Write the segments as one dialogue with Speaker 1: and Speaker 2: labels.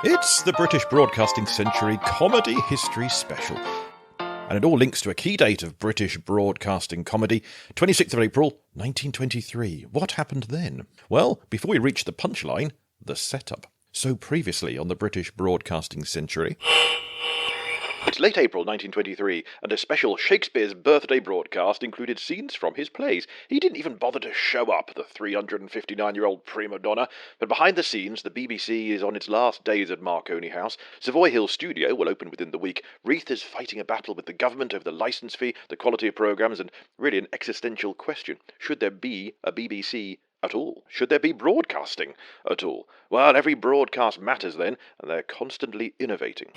Speaker 1: It's the British Broadcasting Century Comedy History Special. And it all links to a key date of British broadcasting comedy, 26th of April, 1923. What happened then? Well, before we reach the punchline, the setup. So previously on the British Broadcasting Century... It's late April 1923, and a special Shakespeare's birthday broadcast included scenes from his plays. He didn't even bother to show up, the 359-year-old prima donna, but behind the scenes, the BBC is on its last days at Marconi House. Savoy Hill Studio will open within the week. Reith is fighting a battle with the government over the licence fee, the quality of programmes, and really an existential question. Should there be a BBC at all? Should there be broadcasting at all? Well, every broadcast matters then, and they're constantly innovating.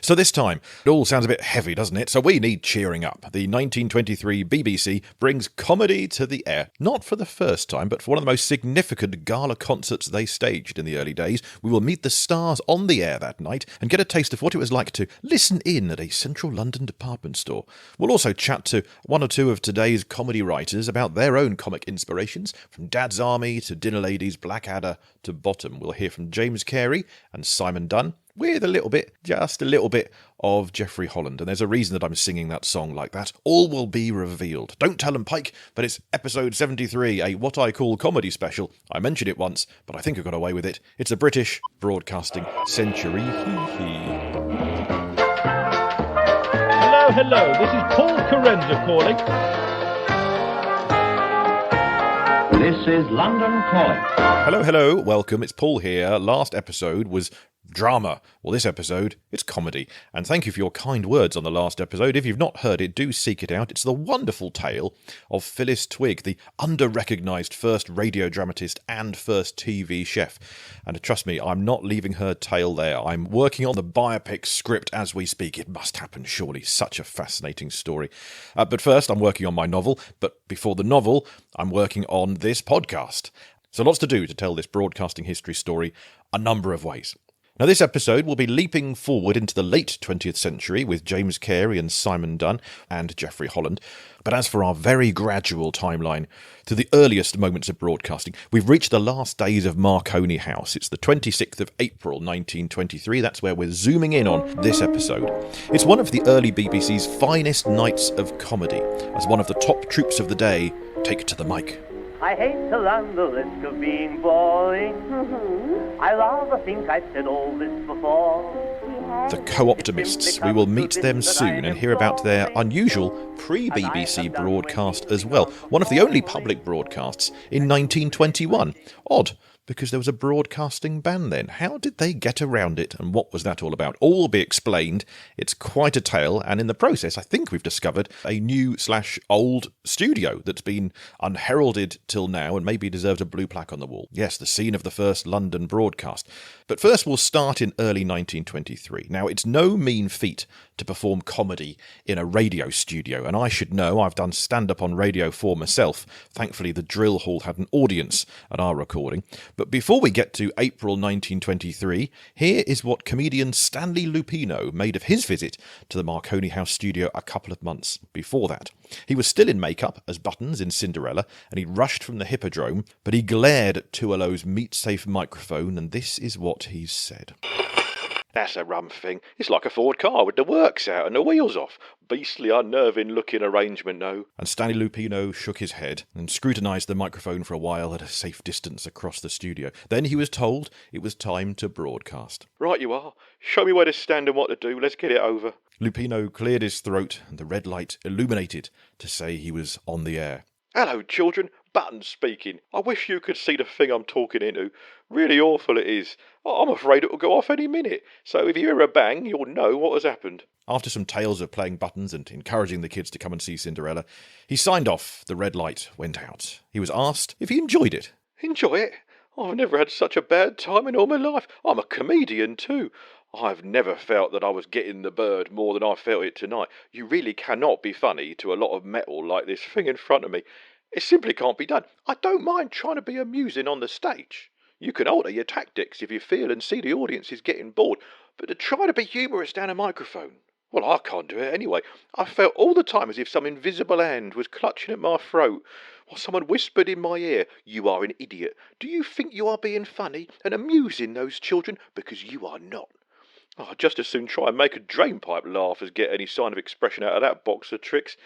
Speaker 1: So this time, it all sounds a bit heavy, doesn't it? So we need cheering up. The 1923 BBC brings comedy to the air, not for the first time, but for one of the most significant gala concerts they staged in the early days. We will meet the stars on the air that night and get a taste of what it was like to listen in at a central London department store. We'll also chat to one or two of today's comedy writers about their own comic inspirations, from Dad's Army to Dinner Ladies, Blackadder to Bottom. We'll hear from James Cary and Simon Dunn, with just a little bit of Geoffrey Holland. And there's a reason that I'm singing that song like that. All will be revealed. Don't tell them, Pike, but it's episode 73, a what I call comedy special. I mentioned it once, but I think I got away with it. It's a British Broadcasting Century.
Speaker 2: Hello, this is Paul Carenza calling.
Speaker 3: This is London Calling.
Speaker 1: Hello, welcome. It's Paul here. Last episode was drama. Well, this episode, it's comedy. And thank you for your kind words on the last episode. If you've not heard it, do seek it out. It's the wonderful tale of Phyllis Twigg, the under-recognised first radio dramatist and first TV chef. And trust me, I'm not leaving her tale there. I'm working on the biopic script as we speak. It must happen, surely. Such a fascinating story. But first, I'm working on my novel. But before the novel, I'm working on this podcast. So lots to do to tell this broadcasting history story a number of ways. Now, this episode will be leaping forward into the late 20th century with James Cary and Simon Dunn and Geoffrey Holland. But as for our very gradual timeline to the earliest moments of broadcasting, we've reached the last days of Marconi House. It's the 26th of April 1923. That's where we're zooming in on this episode. It's one of the early BBC's finest nights of comedy, as one of the top troops of the day take to the mic.
Speaker 4: I hate to run the risk of being boring. I rather think I've said all this before.
Speaker 1: The Co-Optimists. We will meet them soon and hear about their unusual pre-BBC broadcast as well. One of the only public broadcasts in 1921. Odd, because there was a broadcasting ban then. How did they get around it, and what was that all about? All will be explained. It's quite a tale, and in the process, I think we've discovered a new/old studio that's been unheralded till now and maybe deserves a blue plaque on the wall. Yes, the scene of the first London broadcast. But first, we'll start in early 1923. Now, it's no mean feat to perform comedy in a radio studio, and I should know, I've done stand-up on Radio 4 myself. Thankfully, the drill hall had an audience at our recording. But before we get to April 1923, here is what comedian Stanley Lupino made of his visit to the Marconi House studio a couple of months before that. He was still in makeup as Buttons in Cinderella, and he rushed from the Hippodrome, but he glared at Tuello's meat-safe microphone, and this is what he said.
Speaker 5: That's a rum thing. It's like a Ford car with the works out and the wheels off. Beastly unnerving looking arrangement, no.
Speaker 1: And Stanley Lupino shook his head and scrutinised the microphone for a while at a safe distance across the studio. Then he was told it was time to broadcast.
Speaker 5: Right you are. Show me where to stand and what to do. Let's get it over.
Speaker 1: Lupino cleared his throat and the red light illuminated to say he was on the air.
Speaker 5: Hello, children. Buttons speaking. I wish you could see the thing I'm talking into. Really awful it is. I'm afraid it will go off any minute. So if you hear a bang, you'll know what has happened.
Speaker 1: After some tales of playing Buttons and encouraging the kids to come and see Cinderella, he signed off. The red light went out. He was asked if he enjoyed it.
Speaker 5: Enjoy it? I've never had such a bad time in all my life. I'm a comedian too. I've never felt that I was getting the bird more than I felt it tonight. You really cannot be funny to a lot of metal like this thing in front of me. It simply can't be done. I don't mind trying to be amusing on the stage. You can alter your tactics if you feel and see the audience is getting bored, but to try to be humorous down a microphone, well, I can't do it anyway. I felt all the time as if some invisible hand was clutching at my throat. Well, someone whispered in my ear, "You are an idiot. Do you think you are being funny and amusing those children? Because you are not." Oh, I'd just as soon try and make a drainpipe laugh as get any sign of expression out of that box of tricks.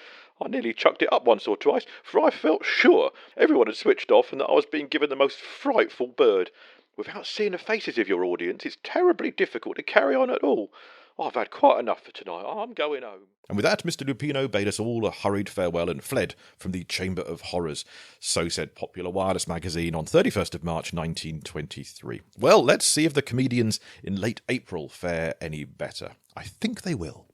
Speaker 5: I nearly chucked it up once or twice, for I felt sure everyone had switched off and that I was being given the most frightful bird. Without seeing the faces of your audience, it's terribly difficult to carry on at all. I've had quite enough for tonight. I'm going home.
Speaker 1: And with that, Mr. Lupino bade us all a hurried farewell and fled from the Chamber of Horrors. So said Popular Wireless magazine on 31st of March 1923. Well, let's see if the comedians in late April fare any better. I think they will.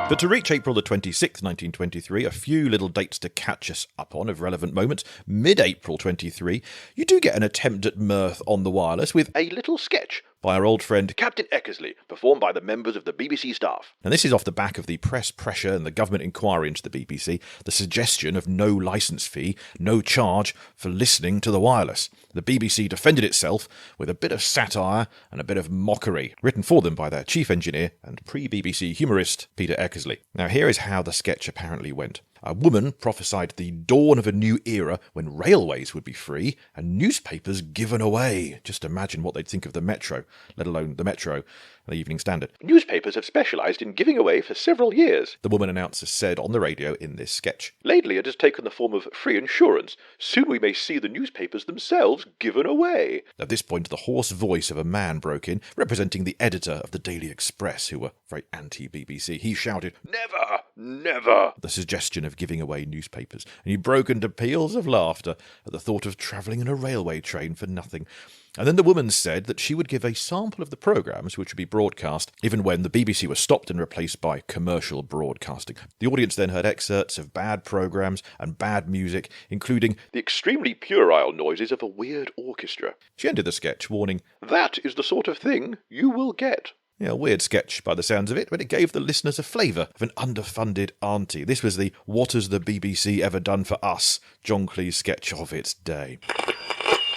Speaker 1: But to reach April the 26th, 1923, a few little dates to catch us up on of relevant moments. Mid-April 23, you do get an attempt at mirth on the wireless with
Speaker 5: A little sketch
Speaker 1: by our old friend
Speaker 5: Captain Eckersley, performed by the members of the BBC staff.
Speaker 1: And this is off the back of the press pressure and the government inquiry into the BBC, the suggestion of no licence fee, no charge for listening to the wireless. The BBC defended itself with a bit of satire and a bit of mockery, written for them by their chief engineer and pre-BBC humorist Peter Eckersley. Now here is how the sketch apparently went. A woman prophesied the dawn of a new era when railways would be free and newspapers given away. Just imagine what they'd think of the Metro, let alone the Metro and the Evening Standard.
Speaker 5: Newspapers have specialised in giving away for several years,
Speaker 1: the woman announcer said on the radio in this sketch.
Speaker 5: Lately it has taken the form of free insurance. Soon we may see the newspapers themselves given away.
Speaker 1: At this point, the hoarse voice of a man broke in, representing the editor of the Daily Express, who were very anti-BBC. He shouted,
Speaker 5: "Never, never!"
Speaker 1: the suggestion of giving away newspapers, and he broke into peals of laughter at the thought of travelling in a railway train for nothing. And then the woman said that she would give a sample of the programmes which would be broadcast, even when the BBC was stopped and replaced by commercial broadcasting. The audience then heard excerpts of bad programmes and bad music, including
Speaker 5: the extremely puerile noises of a weird orchestra.
Speaker 1: She ended the sketch warning,
Speaker 5: "That is the sort of thing you will get."
Speaker 1: Yeah, a weird sketch by the sounds of it, but it gave the listeners a flavour of an underfunded auntie. This was the "What has the BBC ever done for us?" John Cleese sketch of its day.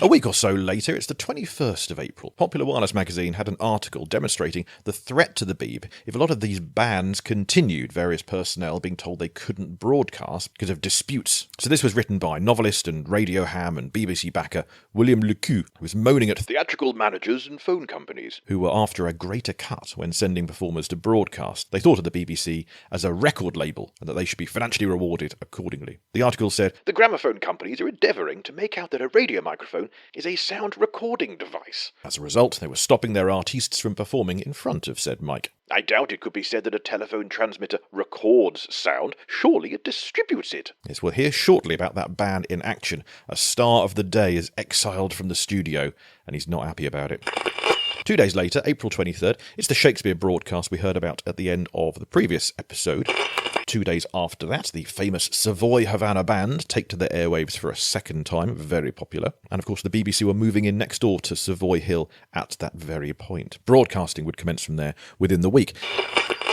Speaker 1: A week or so later, it's the 21st of April. Popular Wireless magazine had an article demonstrating the threat to the Beeb if a lot of these bans continued, various personnel being told they couldn't broadcast because of disputes. So this was written by novelist and radio ham and BBC backer William Lecoux, who was moaning at
Speaker 5: theatrical managers and phone companies
Speaker 1: who were after a greater cut when sending performers to broadcast. They thought of the BBC as a record label and that they should be financially rewarded accordingly. The article said,
Speaker 5: "The gramophone companies are endeavouring to make out that a radio microphone is a sound recording device.
Speaker 1: As a result, they were stopping their artistes from performing in front of said mic.
Speaker 5: I doubt it could be said that a telephone transmitter records sound. Surely it distributes it."
Speaker 1: Yes, we'll hear shortly about that ban in action. A star of the day is exiled from the studio, and he's not happy about it. 2 days later, April 23rd, it's the Shakespeare broadcast we heard about at the end of the previous episode. 2 days after that, the famous Savoy Havana Band take to their airwaves for a second time, very popular. And of course, the BBC were moving in next door to Savoy Hill at that very point. Broadcasting would commence from there within the week.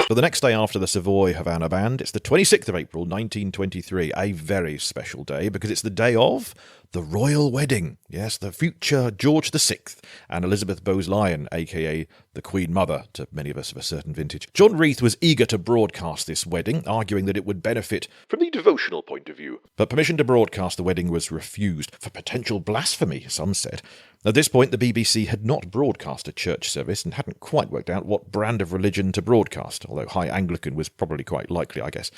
Speaker 1: But the next day after the Savoy Havana Band, it's the 26th of April, 1923, a very special day because it's the day of the royal wedding. Yes, the future George VI and Elizabeth Bowes-Lyon, a.k.a. the Queen Mother to many of us of a certain vintage. John Reith was eager to broadcast this wedding, arguing that it would benefit
Speaker 5: from the devotional point of view.
Speaker 1: But permission to broadcast the wedding was refused for potential blasphemy, some said. At this point, the BBC had not broadcast a church service and hadn't quite worked out what brand of religion to broadcast, although High Anglican was probably quite likely, I guess.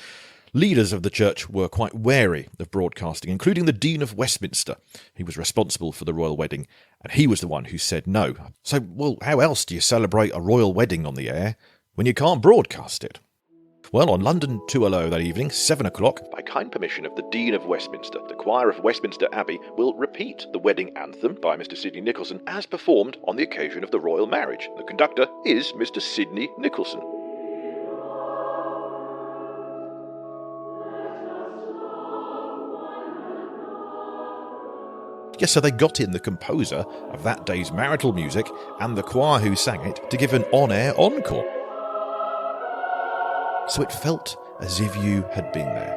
Speaker 1: Leaders of the church were quite wary of broadcasting, including the Dean of Westminster. He was responsible for the royal wedding, and he was the one who said no. So, well, how else do you celebrate a royal wedding on the air when you can't broadcast it? Well, on London 2:00 that evening, 7 o'clock,
Speaker 5: by kind permission of the Dean of Westminster, the choir of Westminster Abbey will repeat the wedding anthem by Mr. Sidney Nicholson as performed on the occasion of the royal marriage. The conductor is Mr. Sidney Nicholson.
Speaker 1: Yes, so they got in the composer of that day's marital music and the choir who sang it to give an on-air encore. So it felt as if you had been there.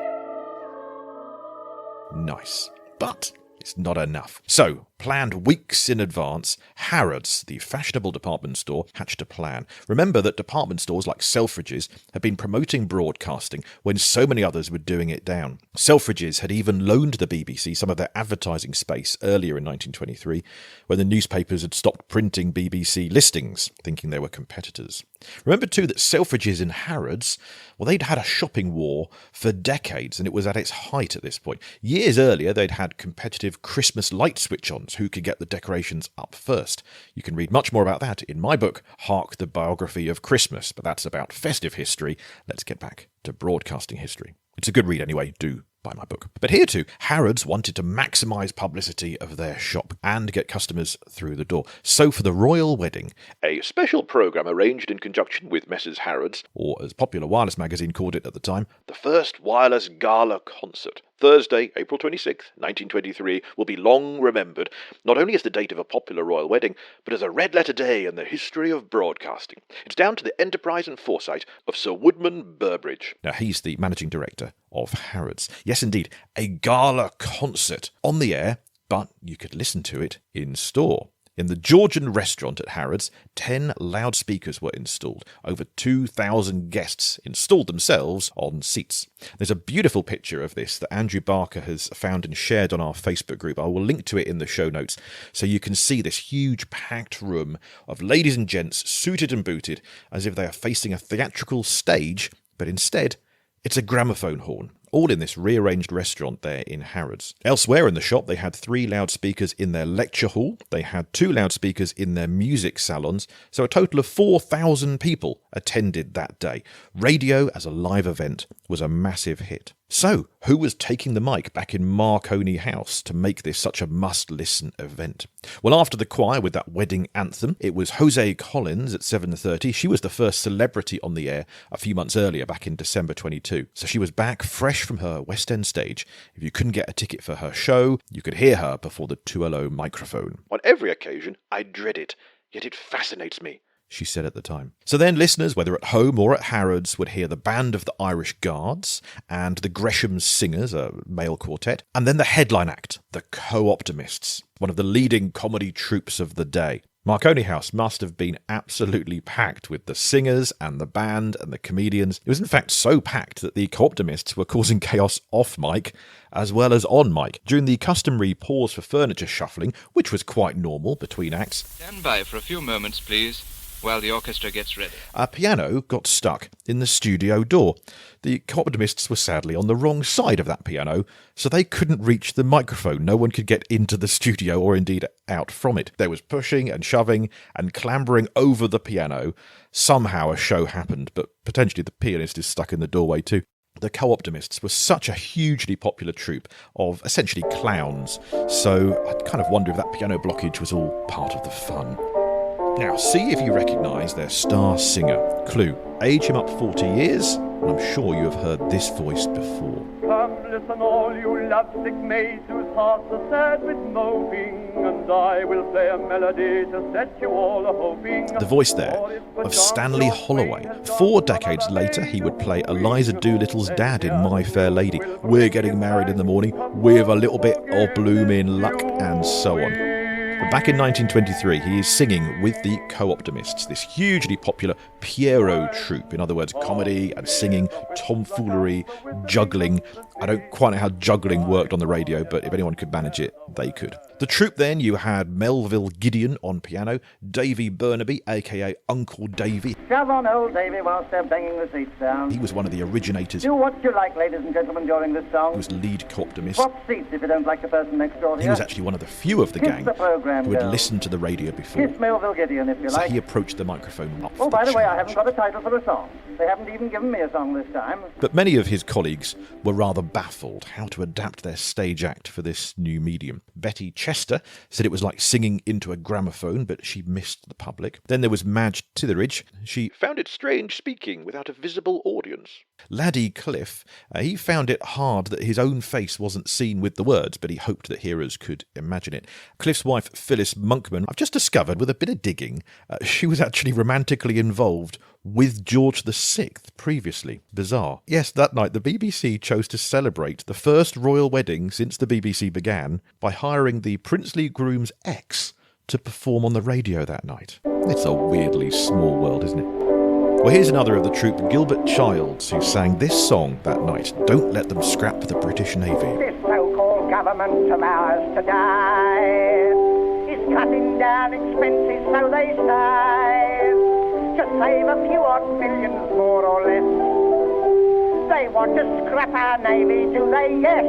Speaker 1: Nice. But it's not enough. So, planned weeks in advance, Harrods, the fashionable department store, hatched a plan. Remember that department stores like Selfridges had been promoting broadcasting when so many others were doing it down. Selfridges had even loaned the BBC some of their advertising space earlier in 1923, when the newspapers had stopped printing BBC listings, thinking they were competitors. Remember too that Selfridges and Harrods, well, they'd had a shopping war for decades, and it was at its height at this point. Years earlier, they'd had competitive Christmas light switch-ons, who could get the decorations up first. You can read much more about that in my book, Hark the Biography of Christmas, but that's about festive history. Let's get back to broadcasting history. It's a good read anyway, do buy my book. But here too, Harrods wanted to maximise publicity of their shop and get customers through the door. So for the royal wedding,
Speaker 5: a special programme arranged in conjunction with Messrs. Harrods,
Speaker 1: or as Popular Wireless magazine called it at the time,
Speaker 5: the first wireless gala concert, Thursday, April 26th, 1923, will be long remembered, not only as the date of a popular royal wedding, but as a red-letter day in the history of broadcasting. It's down to the enterprise and foresight of Sir Woodman Burbridge.
Speaker 1: Now, he's the managing director of Harrods. Yes, indeed, a gala concert on the air, but you could listen to it in store. In the Georgian restaurant at Harrods, 10 loudspeakers were installed. Over 2,000 guests installed themselves on seats. There's a beautiful picture of this that Andrew Barker has found and shared on our Facebook group. I will link to it in the show notes so you can see this huge packed room of ladies and gents suited and booted as if they are facing a theatrical stage, but instead it's a gramophone horn, all in this rearranged restaurant there in Harrods. Elsewhere in the shop, they had 3 loudspeakers in their lecture hall. They had 2 loudspeakers in their music salons. So a total of 4,000 people attended that day. Radio as a live event was a massive hit. So, who was taking the mic back in Marconi House to make this such a must-listen event? Well, after the choir with that wedding anthem, it was Jose Collins at 7:30. She was the first celebrity on the air a few months earlier, back in December 22. So she was back fresh from her West End stage. If you couldn't get a ticket for her show, you could hear her before the 2LO microphone.
Speaker 5: On every occasion, I dread it, yet it fascinates me,
Speaker 1: she said at the time. So then listeners, whether at home or at Harrods, would hear the band of the Irish Guards and the Gresham Singers, a male quartet, and then the headline act, the Co-Optimists, one of the leading comedy troupes of the day. Marconi House must have been absolutely packed with the singers and the band and the comedians. It was in fact so packed that the Co-Optimists were causing chaos off mic as well as on mic. During the customary pause for furniture shuffling, which was quite normal between acts.
Speaker 6: Stand by for a few moments, please, while the orchestra gets ready.
Speaker 1: A piano got stuck in the studio door. The Co-Optimists were sadly on the wrong side of that piano, so they couldn't reach the microphone. No one could get into the studio or indeed out from it. There was pushing and shoving and clambering over the piano. Somehow a show happened, but potentially the pianist is stuck in the doorway too. The Co-Optimists were such a hugely popular troupe of essentially clowns, so I kind of wonder if that piano blockage was all part of the fun. Now, see if you recognise their star singer. Clue, age him up 40 years, and I'm sure you have heard this voice before.
Speaker 4: Come, listen all you lovesick maids whose hearts are sad with moping, and I will play a melody to set you all a-hoping.
Speaker 1: The voice there of Stanley Holloway. 4 decades later, he would play Eliza Doolittle's dad in My Fair Lady. We're getting married in the morning with a little bit of blooming luck, and so on. But back in 1923, he is singing with the Co-Optimists, this hugely popular Pierrot troupe. In other words, comedy and singing, tomfoolery, juggling. I don't quite know how juggling worked on the radio, but if anyone could manage it, they could. The troupe then, you had Melville Gideon on piano, Davy Burnaby, a.k.a. Uncle Davy.
Speaker 7: Shove on, old Davy, whilst they're banging the seats down.
Speaker 1: He was one of the originators.
Speaker 7: Do what you like, ladies and gentlemen, during this song.
Speaker 1: He was lead Co-Optimist.
Speaker 7: Swap seats if you don't like the person next door to you.
Speaker 1: He was actually one of the few of the
Speaker 7: Kiss
Speaker 1: gang
Speaker 7: the program,
Speaker 1: who had
Speaker 7: girl.
Speaker 1: listened to the radio before.
Speaker 7: Kiss Melville Gideon, if you
Speaker 1: So
Speaker 7: like.
Speaker 1: he approached the microphone up
Speaker 7: Oh,
Speaker 1: the
Speaker 7: by the way, I
Speaker 1: charge.
Speaker 7: haven't got a title for a song. They haven't even given me a song this time.
Speaker 1: But many of his colleagues were rather baffled how to adapt their stage act for this new medium. Betty Chester said it was like singing into a gramophone, but she missed the public. Then there was Madge Titheridge. She
Speaker 5: found it strange speaking without a visible audience.
Speaker 1: Laddie Cliff, he found it hard that his own face wasn't seen with the words, but he hoped that hearers could imagine it. Cliff's wife, Phyllis Monkman, I've just discovered with a bit of digging, she was actually romantically involved with George VI previously. Bizarre. Yes, that night the BBC chose to celebrate the first royal wedding since the BBC began by hiring the princely groom's ex to perform on the radio that night. It's a weirdly small world, isn't it? Well, here's another of the troupe, Gilbert Childs, who sang this song that night, Don't Let Them Scrap the British Navy.
Speaker 7: This so-called government of ours today is cutting down expenses, so they say, to save a few odd billions more or less. They want to scrap our navy, do they? Yes.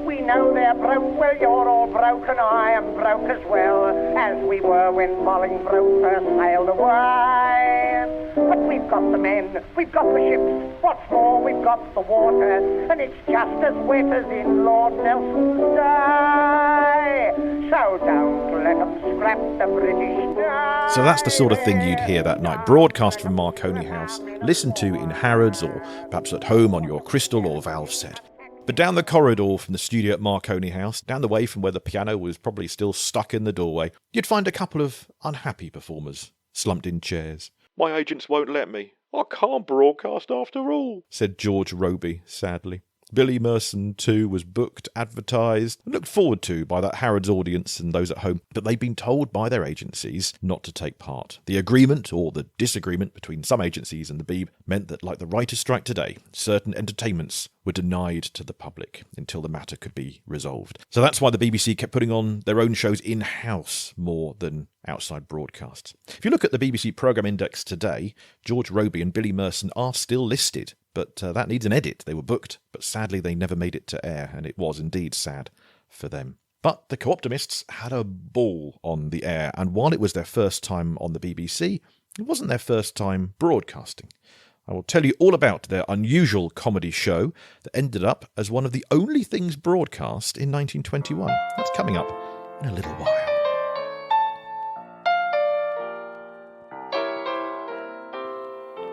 Speaker 7: We know they're broke, well you're all broke and I am broke as well, as we were when Bolingbroke first sailed away. But we've got the men, we've got the ships, what's more we've got the water, and it's just as wet as in Lord Nelson's day. So don't let them scrap the British day.
Speaker 1: So that's the sort of thing you'd hear that night, broadcast from Marconi House, listened to in Harrods or perhaps at home on your Crystal or Valve set. But down the corridor from the studio at Marconi House, down the way from where the piano was probably still stuck in the doorway, you'd find a couple of unhappy performers slumped in chairs.
Speaker 5: My agents won't let me. I can't broadcast after all,
Speaker 1: said George Roby sadly. Billy Merson, too, was booked, advertised, and looked forward to by that Harrods audience and those at home, but they'd been told by their agencies not to take part. The agreement, or the disagreement, between some agencies and the Beeb meant that, like the writers' strike today, certain entertainments were denied to the public until the matter could be resolved. So that's why the BBC kept putting on their own shows in-house more than outside broadcasts. If you look at the BBC programme index today, George Roby and Billy Merson are still listed, but that needs an edit. They were booked, but sadly they never made it to air, and it was indeed sad for them. But the Co-Optimists had a ball on the air, and while it was their first time on the BBC, it wasn't their first time broadcasting. I will tell you all about their unusual comedy show that ended up as one of the only things broadcast in 1921. That's coming up in a little while.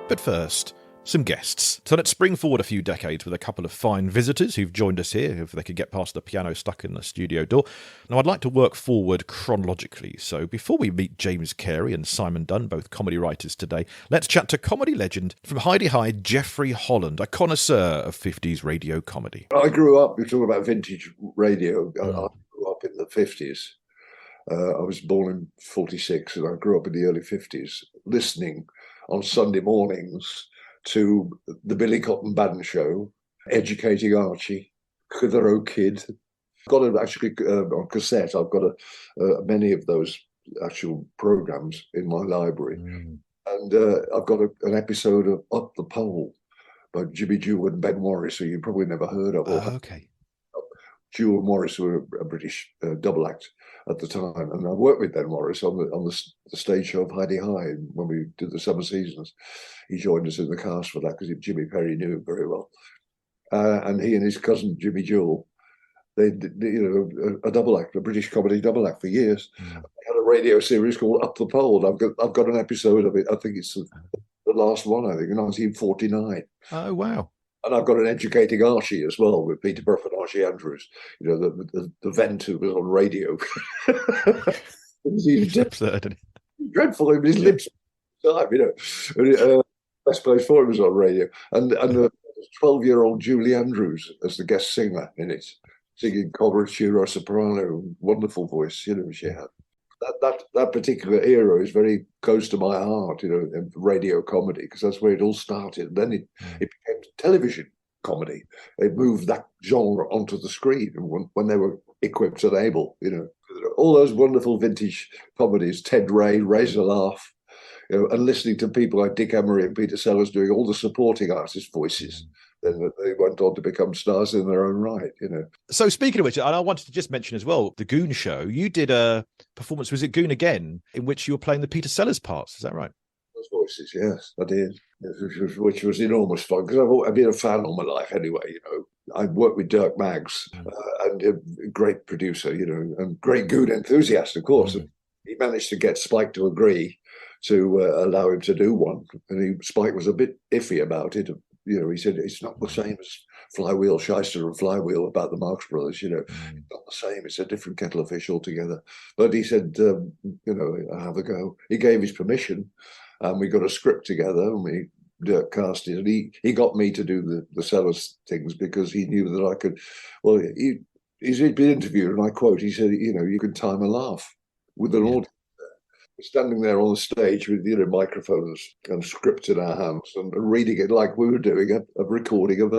Speaker 1: But first, some guests. So let's spring forward a few decades with a couple of fine visitors who've joined us here, if they could get past the piano stuck in the studio door. Now, I'd like to work forward chronologically. So before we meet James Cary and Simon Dunn, both comedy writers today, let's chat to comedy legend from Hi-de-Hi, Geoffrey Holland, a connoisseur of 50s radio comedy.
Speaker 8: I grew up, you're talking about vintage radio, I grew up in the 50s. I was born in 46 and I grew up in the early 50s, listening on Sunday mornings to the Billy Cotton Band Show, Educating Archie, Clitheroe Kid. I've got actually on cassette. I've got many of those actual programs in my library, and I've got an episode of Up the Pole by Jimmy Jewell and Ben Morris, who you probably never heard of.
Speaker 1: Okay.
Speaker 8: Jewell and Morris were a British double act at the time, and I worked with Ben Morris on the stage show of Hi-de-Hi when we did the summer seasons. He joined us in the cast for that because Jimmy Perry knew him very well, and he and his cousin Jimmy Jewell, they did, a double act, a British comedy double act for years. They had a radio series called Up the Pole. I've got an episode of it. I think it's the last one. I think in 1949.
Speaker 1: Oh wow.
Speaker 8: And I've got an Educating Archie as well with Peter Brough and Archie Andrews, the vent who was on radio. He's absurd. Dreadful. His lips, best place for him was on radio. And the 12-year-old Julie Andrews as the guest singer in it, singing coverture soprano, wonderful voice, she had. That particular era is very close to my heart, radio comedy, because that's where it all started. And then it became television comedy. They moved that genre onto the screen when they were equipped and able, all those wonderful vintage comedies, Ted Ray, Razor Laugh, and listening to people like Dick Emery and Peter Sellers doing all the supporting artist voices. Then they went on to become stars in their own right,
Speaker 1: So speaking of which, and I wanted to just mention as well, the Goon show, you did a performance, was it Goon Again, in which you were playing the Peter Sellers parts, is that right?
Speaker 8: Those voices, yes, I did, which was enormous fun, because I've been a fan all my life anyway, I worked with Dirk Maggs, and a great producer, and great Goon enthusiast, of course. He managed to get Spike to agree to allow him to do one, and Spike was a bit iffy about it. He said it's not the same as Flywheel, Shyster and Flywheel about the Marx Brothers, not the same. It's a different kettle of fish altogether. But he said, have a go. He gave his permission, and we got a script together, and we cast it. And he got me to do the sellers things because he knew that I could. Well, he'd been interviewed, and I quote, he said, you can time a laugh with an audience. Standing there on the stage with microphones and script in our hands and reading it like we were doing a recording of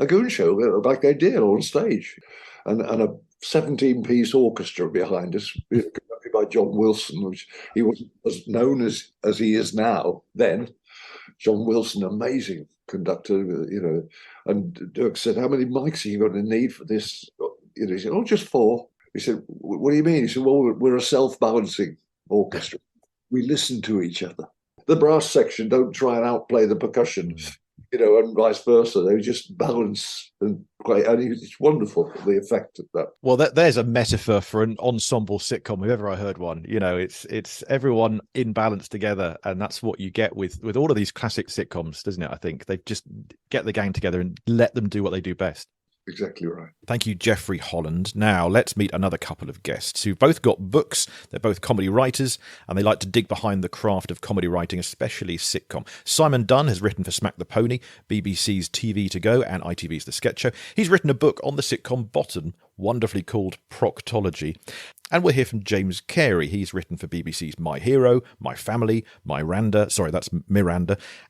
Speaker 8: a goon show like they did on stage, and a 17-piece orchestra behind us conducted by John Wilson, which he wasn't as known as he is now then. John Wilson, amazing conductor, and Dirk said, "How many mics are you going to need for this?" He said, "Oh, just 4." He said, "What do you mean?" He said, "Well, we're a self-balancing orchestra. We listen to each other. The brass section don't try and outplay the percussion, and vice versa. They just balance and play. And it's wonderful, the effect of that."
Speaker 1: Well, there's a metaphor for an ensemble sitcom if ever I heard one. It's everyone in balance together, and that's what you get with all of these classic sitcoms, doesn't it? I think they just get the gang together and let them do what they do best.
Speaker 8: Exactly right.
Speaker 1: Thank you, Geoffrey Holland. Now, let's meet another couple of guests who've both got books. They're both comedy writers, and they like to dig behind the craft of comedy writing, especially sitcom. Simon Dunn has written for Smack the Pony, BBC's TV To Go, and ITV's The Sketch Show. He's written a book on the sitcom Bottom, wonderfully called Proctology. And we'll hear from James Cary. He's written for BBC's My Hero, My Family, Miranda,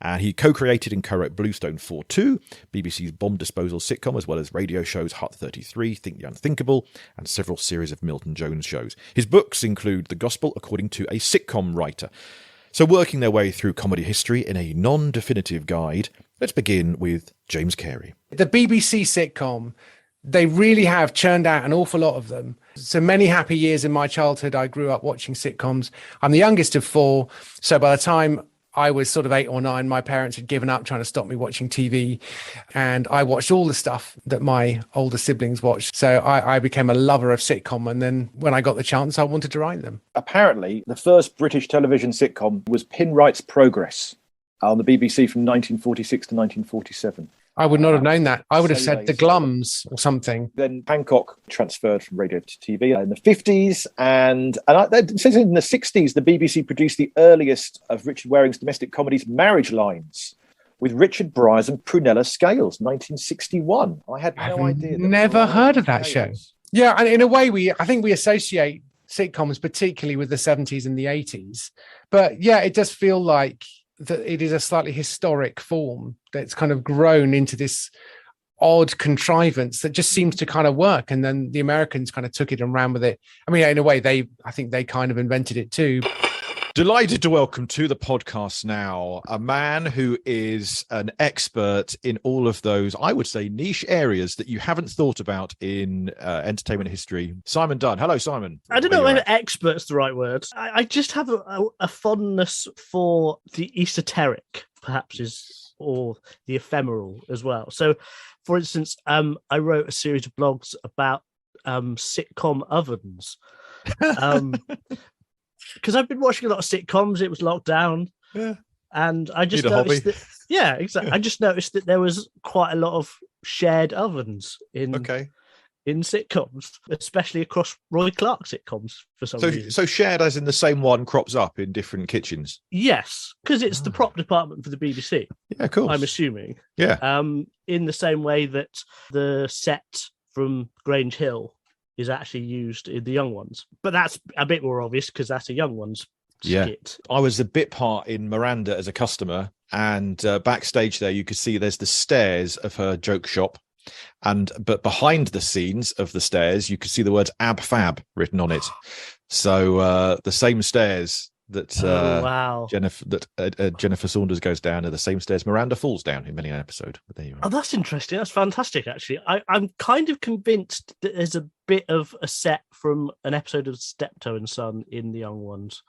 Speaker 1: and he co-created and co-wrote Bluestone 4-2, BBC's bomb disposal sitcom, as well as radio shows Hut 33, Think the Unthinkable, and several series of Milton Jones shows. His books include The Gospel According to a Sitcom Writer. So working their way through comedy history in a non-definitive guide, let's begin with James Cary.
Speaker 9: The BBC sitcom, they really have churned out an awful lot of them. So many happy years in my childhood, I grew up watching sitcoms. I'm the youngest of 4. So by the time I was sort of 8 or 9, my parents had given up trying to stop me watching TV. And I watched all the stuff that my older siblings watched. So I became a lover of sitcom. And then when I got the chance, I wanted to write them.
Speaker 10: Apparently, the first British television sitcom was Pinwright's Progress on the BBC from 1946 to 1947.
Speaker 9: I would not have known that. I would have said the Glums or something.
Speaker 10: Then Hancock transferred from radio to TV in the 50s. And since in the 60s, the BBC produced the earliest of Richard Waring's domestic comedies, Marriage Lines, with Richard Bryars and Prunella Scales, 1961. I had no idea.
Speaker 9: Never heard of that show. Yeah, and in a way, I think we associate sitcoms particularly with the 70s and the 80s. But yeah, it does feel like that it is a slightly historic form that's kind of grown into this odd contrivance that just seems to kind of work. And then the Americans kind of took it and ran with it. I mean, in a way, I think they kind of invented it too.
Speaker 1: Delighted to welcome to the podcast now a man who is an expert in all of those, I would say, niche areas that you haven't thought about in entertainment history. Simon Dunn. Hello, Simon.
Speaker 11: I don't know whether expert's the right word. I just have a fondness for the esoteric, perhaps, or the ephemeral as well. So, for instance, I wrote a series of blogs about sitcom ovens. Because I've been watching a lot of sitcoms. It was lockdown, and I just noticed that. Yeah, exactly. I just noticed that there was quite a lot of shared ovens in sitcoms, especially across Roy Clarke sitcoms for some reason.
Speaker 1: So shared, as in the same one crops up in different kitchens.
Speaker 11: Yes, because it's the prop department for the BBC.
Speaker 1: Yeah, cool.
Speaker 11: I'm assuming.
Speaker 1: Yeah.
Speaker 11: In the same way that the set from Grange Hill is actually used in the Young Ones. But that's a bit more obvious because that's a Young Ones skit.
Speaker 1: I was a bit part in Miranda as a customer, and backstage there you could see there's the stairs of her joke shop, but behind the scenes of the stairs you could see the words Ab Fab written on it. So the same stairs that Jennifer Saunders goes down are the same stairs Miranda falls down in many an episode. But there you are.
Speaker 11: Oh, that's interesting. That's fantastic, actually. I'm kind of convinced that there's a bit of a set from an episode of Steptoe and Son in the Young Ones.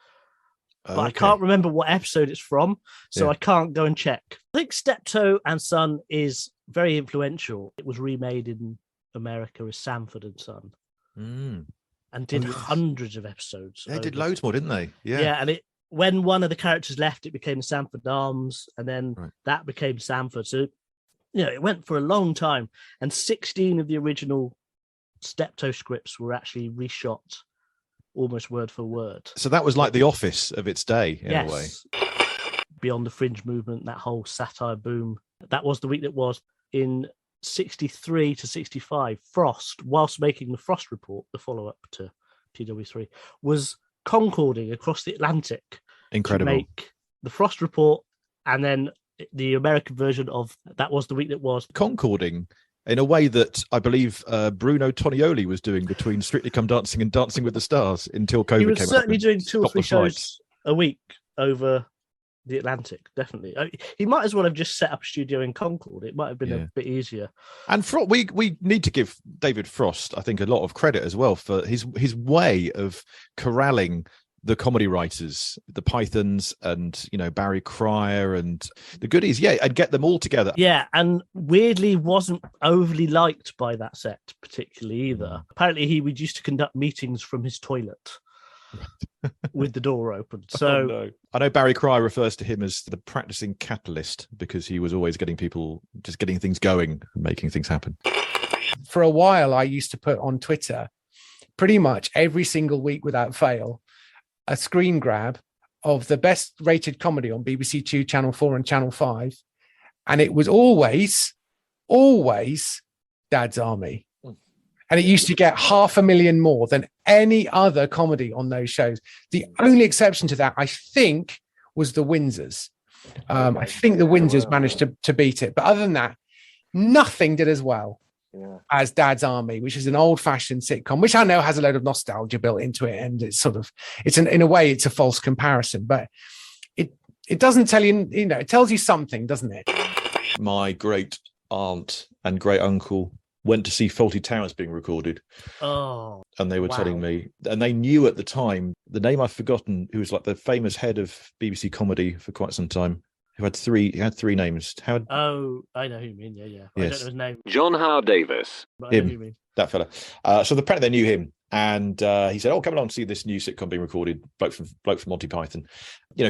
Speaker 11: But I can't remember what episode it's from, so I can't go and check. I think Steptoe and Son is very influential. It was remade in America as Sanford and Son. And did hundreds of episodes.
Speaker 1: They did loads more, didn't they?
Speaker 11: Yeah, and when one of the characters left, it became Sanford Arms, and then that became Sanford. So it went for a long time, and 16 of the original Steptoe scripts were actually reshot almost word for word.
Speaker 1: So that was like The Office of its day, in a way.
Speaker 11: Beyond the Fringe movement, that whole satire boom. That was the week that was. In 63 to 65, Frost, whilst making the Frost Report, the follow-up to TW3, was concording across the Atlantic.
Speaker 1: Incredible.
Speaker 11: To make the Frost Report and then the American version of That Was the Week That Was.
Speaker 1: Concording in a way that I believe Bruno Tonioli was doing between Strictly Come Dancing and Dancing with the Stars until COVID came.
Speaker 11: He was certainly doing 2 or 3 shows
Speaker 1: flights
Speaker 11: a week over the Atlantic, definitely. He might as well have just set up a studio in Concord. It might have been a bit easier.
Speaker 1: And we need to give David Frost, I think, a lot of credit as well for his way of corralling the comedy writers, the Pythons and, Barry Cryer and the goodies, and get them all together.
Speaker 11: Yeah, and weirdly wasn't overly liked by that set particularly either. Apparently he would used to conduct meetings from his toilet with the door open. So
Speaker 1: no. I know Barry Cryer refers to him as the practicing catalyst because he was always getting things going and making things happen.
Speaker 9: For a while, I used to put on Twitter pretty much every single week without fail a screen grab of the best rated comedy on BBC 2, Channel 4 and Channel 5. And it was always Dad's Army. And it used to get 500,000 more than any other comedy on those shows. The only exception to that, I think, was the Windsors. I think the Windsors managed to beat it. But other than that, nothing did as well as Dad's Army, which is an old-fashioned sitcom, which I know has a load of nostalgia built into it. And it's in a way, it's a false comparison. But it doesn't tell you, it tells you something, doesn't it?
Speaker 1: My great aunt and great uncle went to see Fawlty Towers being recorded.
Speaker 11: Oh.
Speaker 1: And they were telling me, and they knew at the time, the name I've forgotten, who was like the famous head of BBC comedy for quite some time, who had three names. Howard.
Speaker 11: Oh, I know who you mean. Yeah.
Speaker 1: Yes.
Speaker 11: I don't know his name.
Speaker 3: John Howard Davis.
Speaker 11: But I know who you mean.
Speaker 1: That fella. So apparently they knew him. And he said, come along and see this new sitcom being recorded, bloke from Monty Python.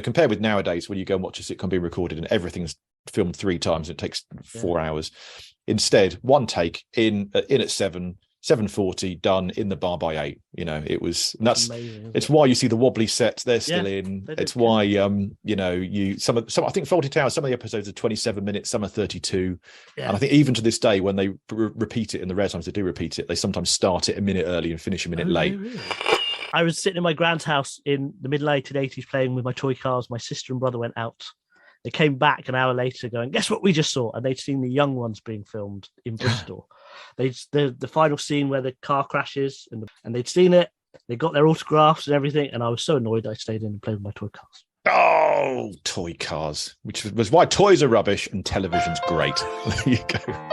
Speaker 1: compared with nowadays when you go and watch a sitcom being recorded and everything's filmed 3 times and it takes 4 hours. Instead, one take in at 7:40, done in the bar by 8. It was that's amazing, it's why you see the wobbly sets, they're still in. It's why I think Fawlty Towers, some of the episodes are 27 minutes, some are 32. Yeah. And I think even to this day, when they repeat it in the rare times they do repeat it, they sometimes start it a minute early and finish a minute late.
Speaker 11: Really? I was sitting in my grand's house in the middle 1880s playing with my toy cars. My sister and brother went out. They came back an hour later going, guess what we just saw? And they'd seen the young ones being filmed in Bristol. The final scene where the car crashes and they'd seen it. They got their autographs and everything. And I was so annoyed I stayed in and played with my toy cars.
Speaker 1: Oh, toy cars, which was why toys are rubbish and television's great. There you go.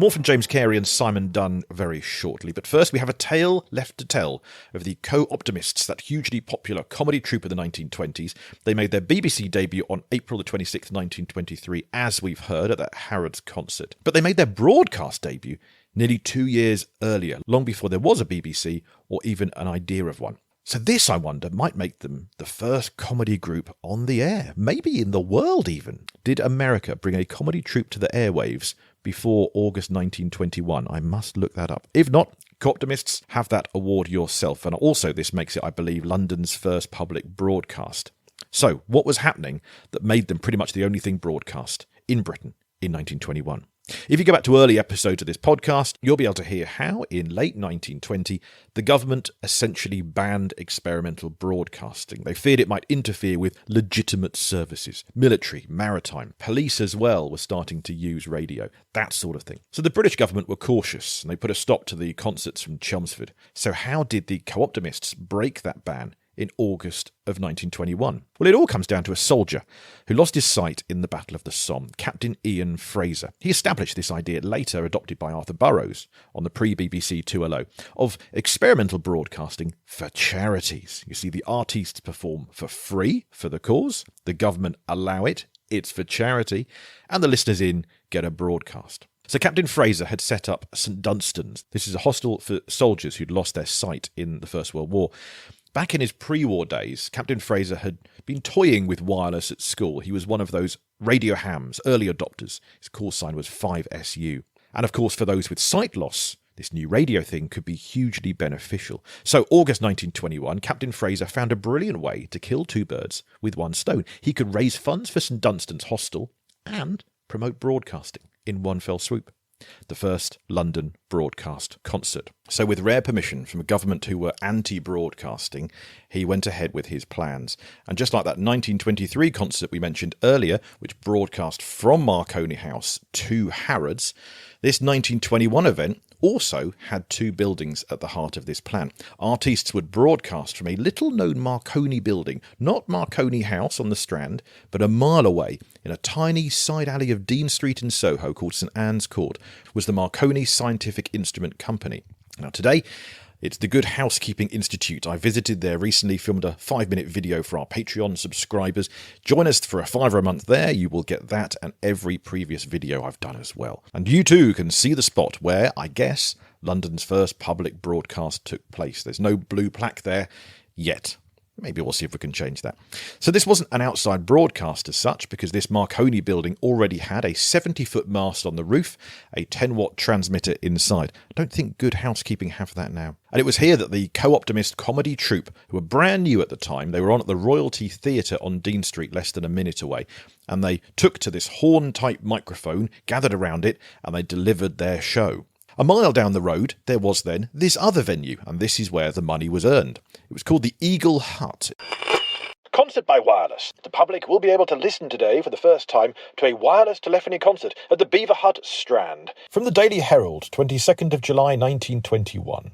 Speaker 1: More from James Cary and Simon Dunn very shortly. But first, we have a tale left to tell of the Co-Optimists, that hugely popular comedy troupe of the 1920s. They made their BBC debut on April the 26th, 1923, as we've heard, at that Harrods concert. But they made their broadcast debut nearly 2 years earlier, long before there was a BBC or even an idea of one. So this, I wonder, might make them the first comedy group on the air, maybe in the world even. Did America bring a comedy troupe to the airwaves before August 1921? I must look that up. If not, Co-Optimists, have that award yourself. And also this makes it, I believe, London's first public broadcast. So what was happening that made them pretty much the only thing broadcast in Britain in 1921? If you go back to early episodes of this podcast, you'll be able to hear how, in late 1920, the government essentially banned experimental broadcasting. They feared it might interfere with legitimate services. Military, maritime, police as well were starting to use radio, that sort of thing. So the British government were cautious, and they put a stop to the concerts from Chelmsford. So how did the Co-Optimists break that ban in August of 1921? Well, it all comes down to a soldier who lost his sight in the Battle of the Somme, Captain Ian Fraser. He established this idea, later adopted by Arthur Burrows on the pre-BBC 2LO, of experimental broadcasting for charities. You see, the artists perform for free for the cause, the government allow it, it's for charity, and the listeners in get a broadcast. So Captain Fraser had set up St Dunstan's. This is a hostel for soldiers who'd lost their sight in the First World War. Back in his pre-war days, Captain Fraser had been toying with wireless at school. He was one of those radio hams, early adopters. His call sign was 5SU. And of course, for those with sight loss, this new radio thing could be hugely beneficial. So, August 1921, Captain Fraser found a brilliant way to kill two birds with one stone. He could raise funds for St Dunstan's hostel and promote broadcasting in one fell swoop. The first London broadcast concert. So with rare permission from a government who were anti-broadcasting, he went ahead with his plans. And just like that 1923 concert we mentioned earlier, which broadcast from Marconi House to Harrods, this 1921 event also had two buildings at the heart of this plan. Artists would broadcast from a little-known Marconi building, not Marconi House on the Strand, but a mile away, in a tiny side alley of Dean Street in Soho called St Anne's Court, was the Marconi Scientific Instrument Company. Now today, it's the Good Housekeeping Institute. I visited there recently, filmed a 5-minute video for our Patreon subscribers. Join us for a $5 a month there. You will get that and every previous video I've done as well. And you too can see the spot where, I guess, London's first public broadcast took place. There's no blue plaque there yet. Maybe we'll see if we can change that. So this wasn't an outside broadcast as such, because this Marconi building already had a 70-foot mast on the roof, a 10-watt transmitter inside. I don't think Good Housekeeping have that now. And it was here that the Co-Optimist comedy troupe, who were brand new at the time, they were on at the Royalty Theatre on Dean Street, less than a minute away, and they took to this horn-type microphone, gathered around it, and they delivered their show. A mile down the road, there was then this other venue, and this is where the money was earned. It was called the Eagle Hut.
Speaker 5: Concert by wireless. The public will be able to listen today for the first time to a wireless telephony concert at the Beaver Hut, Strand.
Speaker 1: From the Daily Herald, 22nd of July 1921.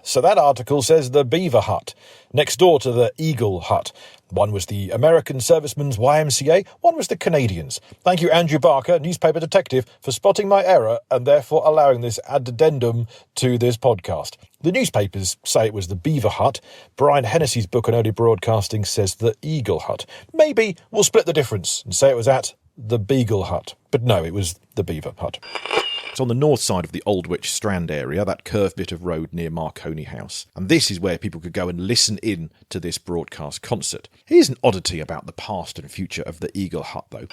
Speaker 1: So that article says the Beaver Hut, next door to the Eagle Hut. One was the American Servicemen's YMCA, one was the Canadians. Thank you, Andrew Barker, newspaper detective, for spotting my error and therefore allowing this addendum to this podcast. The newspapers say it was the Beaver Hut. Brian Hennessy's book on early broadcasting says the Eagle Hut. Maybe we'll split the difference and say it was at the Beagle Hut. But no, it was the Beaver Hut. It's on the north side of the Aldwych Strand area, that curved bit of road near Marconi House. And this is where people could go and listen in to this broadcast concert. Here's an oddity about the past and future of the Eagle Hut, though.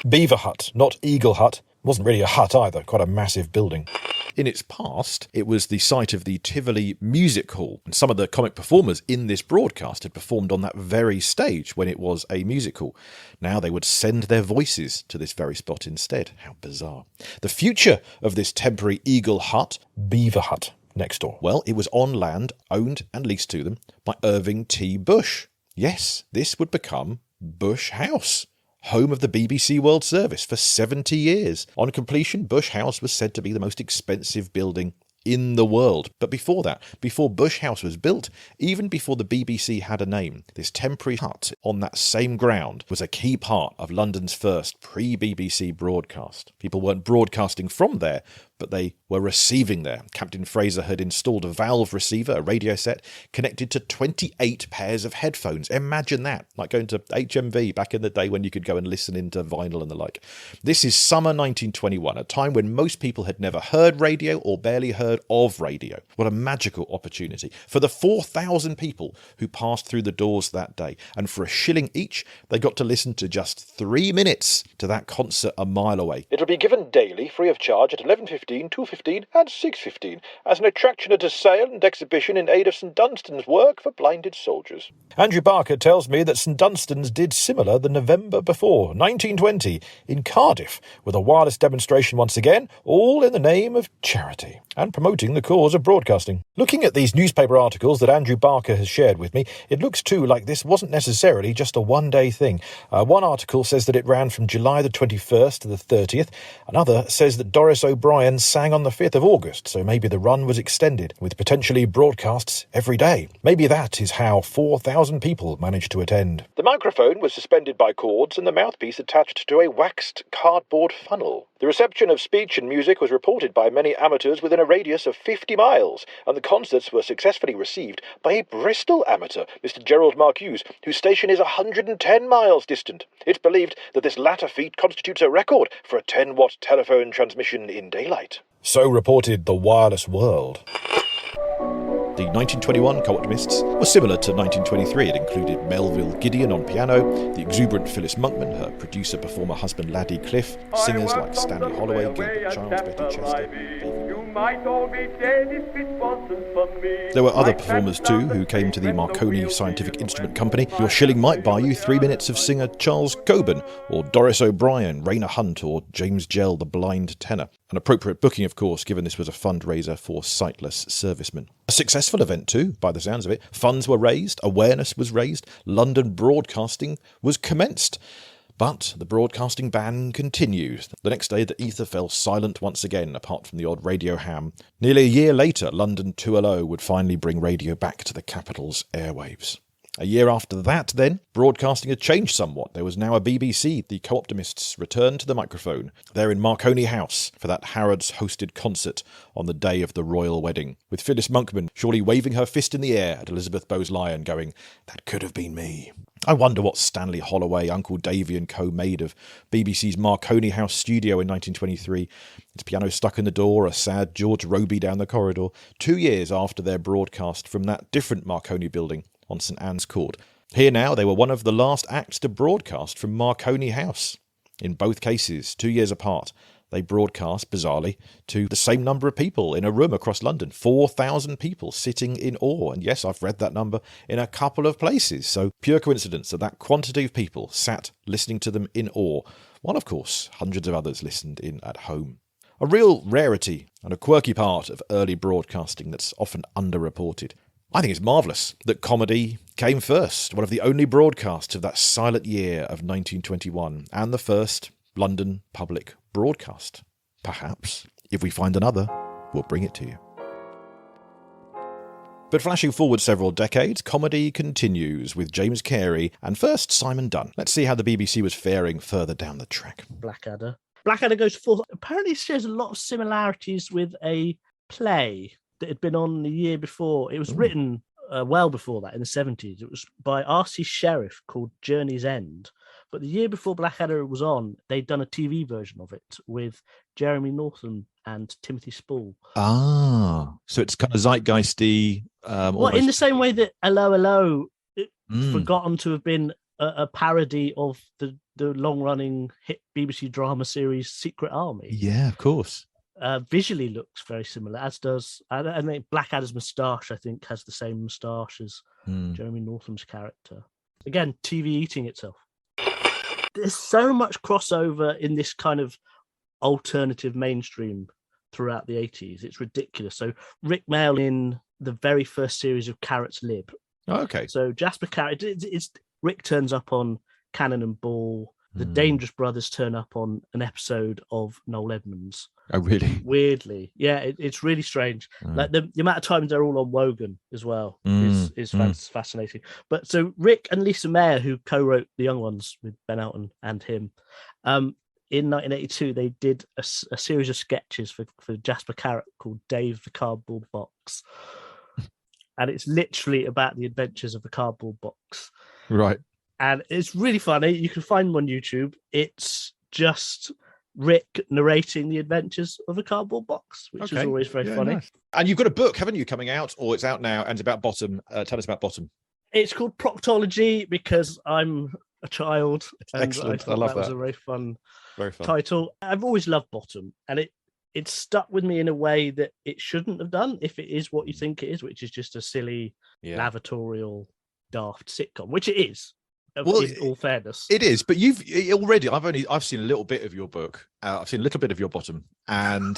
Speaker 1: Beaver Hut, not Eagle Hut. Wasn't really a hut either, quite a massive building. In its past, it was the site of the Tivoli Music Hall, and some of the comic performers in this broadcast had performed on that very stage when it was a music hall. Now they would send their voices to this very spot instead. How bizarre. The future of this temporary Eagle Hut, Beaver Hut, next door. Well, it was on land owned and leased to them by Irving T. Bush. Yes, this would become Bush House, home of the BBC World Service for 70 years. On completion, Bush House was said to be the most expensive building in the world. But before that, before Bush House was built, even before the BBC had a name, this temporary hut on that same ground was a key part of London's first pre-BBC broadcast. People weren't broadcasting from there, but they were receiving there. Captain Fraser had installed a valve receiver, a radio set, connected to 28 pairs of headphones. Imagine that, like going to HMV back in the day when you could go and listen into vinyl and the like. This is summer 1921, a time when most people had never heard radio or barely heard of radio. What a magical opportunity for the 4,000 people who passed through the doors that day. And for $1 each, they got to listen to just 3 minutes to that concert a mile away.
Speaker 5: It'll be given daily, free of charge, at 11:15, 2:15 and 6:15 as an attraction at a sale and exhibition in aid of St Dunstan's work for blinded soldiers.
Speaker 1: Andrew Barker tells me that St Dunstan's did similar the November before, 1920, in Cardiff, with a wireless demonstration once again, all in the name of charity and promoting the cause of broadcasting. Looking at these newspaper articles that Andrew Barker has shared with me, it looks too like this wasn't necessarily just a one-day thing. One article says that it ran from July the 21st to the 30th. Another says that Doris O'Brien sang on the 5th of August, so maybe the run was extended, with potentially broadcasts every day. Maybe that is how 4,000 people managed to attend.
Speaker 5: The microphone was suspended by cords and the mouthpiece attached to a waxed cardboard funnel. The reception of speech and music was reported by many amateurs within a radius of 50 miles, and the concerts were successfully received by a Bristol amateur, Mr. Gerald Marcuse, whose station is 110 miles distant. It's believed that this latter feat constitutes a record for a 10-watt telephone transmission in daylight.
Speaker 1: So reported the wireless world. The 1921 Co-Optimists were similar to 1923. It included Melville Gideon on piano, the exuberant Phyllis Monkman, her producer-performer husband Laddie Cliff, singers like Stanley Holloway, Gilbert Childs, Betty Chester. There were other performers too who came to the Marconi Scientific Instrument Company. Your shilling might buy you 3 minutes of singer Charles Coburn, or Doris O'Brien, Rayner Hunt, or James Gell, the blind tenor. An appropriate booking, of course, given this was a fundraiser for sightless servicemen. A successful event too, by the sounds of it. Funds were raised, awareness was raised, London broadcasting was commenced. But the broadcasting ban continued. The next day, the ether fell silent once again, apart from the odd radio ham. Nearly a year later, London 2LO would finally bring radio back to the capital's airwaves. A year after that, then, broadcasting had changed somewhat. There was now a BBC. The Co-Optimists returned to the microphone. They're in Marconi House for that Harrods-hosted concert on the day of the royal wedding, with Phyllis Monkman surely waving her fist in the air at Elizabeth Bowes-Lyon, going, "That could have been me." I wonder what Stanley Holloway, Uncle Davy and co made of BBC's Marconi House studio in 1923. Its piano stuck in the door, a sad George Robey down the corridor, 2 years after their broadcast from that different Marconi building on St Anne's Court. Here now, they were one of the last acts to broadcast from Marconi House. In both cases, 2 years apart, they broadcast, bizarrely, to the same number of people in a room across London. 4,000 people sitting in awe. And yes, I've read that number in a couple of places. So pure coincidence that quantity of people sat listening to them in awe, while, of course, hundreds of others listened in at home. A real rarity and a quirky part of early broadcasting that's often underreported. I think it's marvellous that comedy came first, one of the only broadcasts of that silent year of 1921, and the first London public broadcast. Perhaps, if we find another, we'll bring it to you. But flashing forward several decades, comedy continues with James Cary and first Simon Dunn. Let's see how the BBC was faring further down the track.
Speaker 11: Blackadder. Blackadder goes forth. Apparently shares a lot of similarities with a play that had been on the year before. It was written well before that, in the 70s. It was by R.C. Sheriff, called Journey's End. But the year before Blackadder was on, they'd done a TV version of it with Jeremy Northam and Timothy Spall.
Speaker 1: Ah, so it's kind of zeitgeisty.
Speaker 11: Well, in the same way that Hello, Hello, forgotten to have been a parody of the long-running hit BBC drama series Secret Army.
Speaker 1: Yeah, of course.
Speaker 11: Visually looks very similar, as does, I think Blackadder's moustache, I think, has the same moustache as Jeremy Northam's character. Again, TV eating itself. There's so much crossover in this kind of alternative mainstream throughout the 80s. It's ridiculous. So Rick Mail in the very first series of Carrot's Lib.
Speaker 1: Oh, okay.
Speaker 11: So Jasper Carrot, Rick turns up on Cannon and Ball. The Dangerous Brothers turn up on an episode of Noel Edmonds.
Speaker 1: Oh, really?
Speaker 11: Weirdly. Yeah, it's really strange. Like the amount of times they're all on Wogan as well is fascinating. But so Rick and Lisa Mayer, who co-wrote The Young Ones with Ben Elton and him, in 1982, they did a series of sketches for Jasper Carrot called Dave the Cardboard Box. And it's literally about the adventures of the cardboard box.
Speaker 1: Right.
Speaker 11: And it's really funny. You can find them on YouTube. It's just Rick narrating the adventures of a cardboard box, which is always very funny. Nice.
Speaker 1: And you've got a book, haven't you, coming out, or it's out now, and it's about Bottom. Tell us about Bottom.
Speaker 11: It's called Proctology because I'm a child. And
Speaker 1: excellent.
Speaker 11: I love that. Was a very fun title. I've always loved Bottom, and it stuck with me in a way that it shouldn't have done if it is what you think it is, which is just a silly, lavatorial, daft sitcom, which it is. Well, in all fairness,
Speaker 1: it is. But you've already. I've seen a little bit of your book. I've seen a little bit of your Bottom, and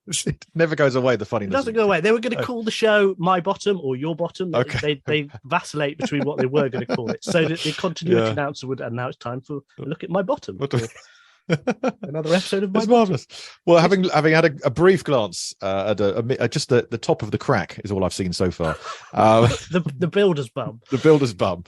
Speaker 1: it never goes away. The funniness.
Speaker 11: It doesn't go away. They were going to call the show My Bottom or Your Bottom. Okay. They vacillate between what they were going to call it, so that the continuity announcer would. And now it's time for a look at My Bottom. Another episode of My Bottom. Marvelous.
Speaker 1: Well, having had a brief glance at just the top of the crack is all I've seen so far.
Speaker 11: The builder's bum.
Speaker 1: The builder's bum.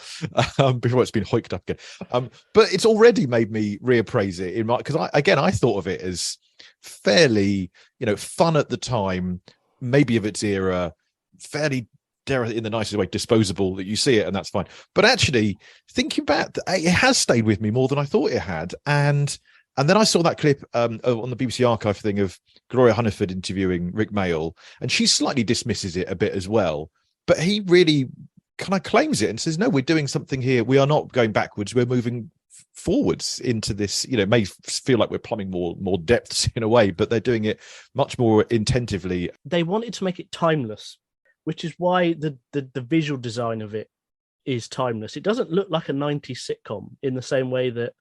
Speaker 1: Before it's been hoiked up again. But it's already made me reappraise it because I thought of it as fairly, fun at the time, maybe of its era, fairly, in the nicest way, disposable, that you see it and that's fine. But actually, thinking back, it has stayed with me more than I thought it had, and And then I saw that clip on the BBC Archive thing of Gloria Hunniford interviewing Rick Mayall, and she slightly dismisses it a bit as well. But he really kind of claims it and says, no, we're doing something here. We are not going backwards. We're moving forwards into this. You know, it may feel like we're plumbing more depths in a way, but they're doing it much more intentively.
Speaker 11: They wanted to make it timeless, which is why the visual design of it is timeless. It doesn't look like a 90s sitcom in the same way that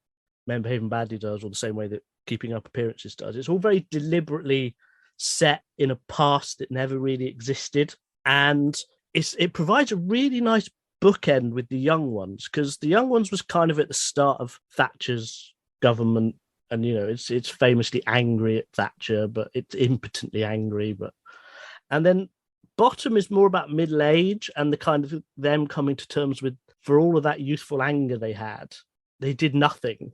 Speaker 11: Men Behaving Badly does, or the same way that Keeping Up Appearances does. It's all very deliberately set in a past that never really existed, and it provides a really nice bookend with the young ones, because the young ones was kind of at the start of Thatcher's government, and you know it's famously angry at Thatcher, but it's impotently angry. And then Bottom is more about middle age and the kind of them coming to terms with, for all of that youthful anger they had, they did nothing.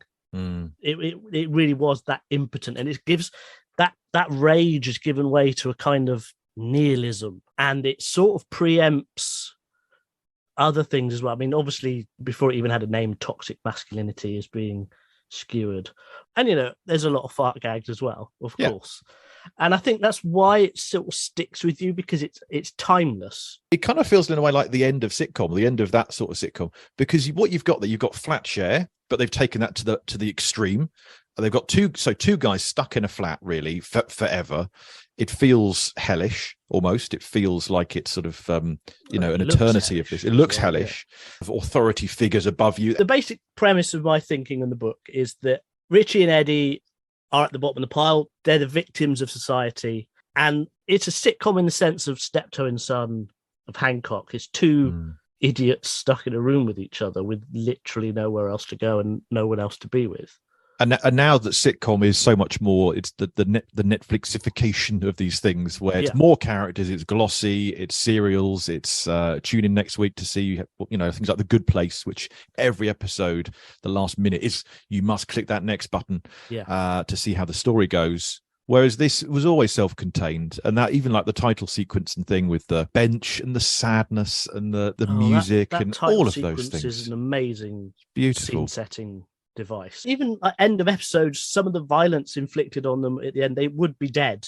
Speaker 11: It really was that impotent, and it gives that rage is given way to a kind of nihilism, and it sort of preempts other things as well. I mean, obviously, before it even had a name, toxic masculinity is being skewered, and you know, there's a lot of fart gags as well, of course. And I think that's why it sort of sticks with you, because it's timeless.
Speaker 1: It kind of feels in a way like the end of sitcom, the end of that sort of sitcom, because what you've got there, you've got flat share, but they've taken that to the extreme. They've got two guys stuck in a flat really forever. It feels hellish almost. It feels like it's sort of an eternity of this. It looks hellish. Of authority figures above you.
Speaker 11: The basic premise of my thinking in the book is that Richie and Eddie are at the bottom of the pile. They're the victims of society, and it's a sitcom in the sense of Steptoe and Son of Hancock. It's two idiots stuck in a room with each other with literally nowhere else to go and no one else to be with.
Speaker 1: And now that sitcom is so much more, it's the Netflixification of these things, where it's more characters, it's glossy, it's serials, it's tune in next week to see, you know, things like The Good Place, which every episode, the last minute is you must click that next button to see how the story goes. Whereas this was always self-contained, and that even like the title sequence and thing with the bench and the sadness and the music
Speaker 11: that
Speaker 1: and all of those things
Speaker 11: is an amazing,
Speaker 1: beautiful
Speaker 11: scene-setting device. Even at end of episodes, some of the violence inflicted on them at the end, they would be dead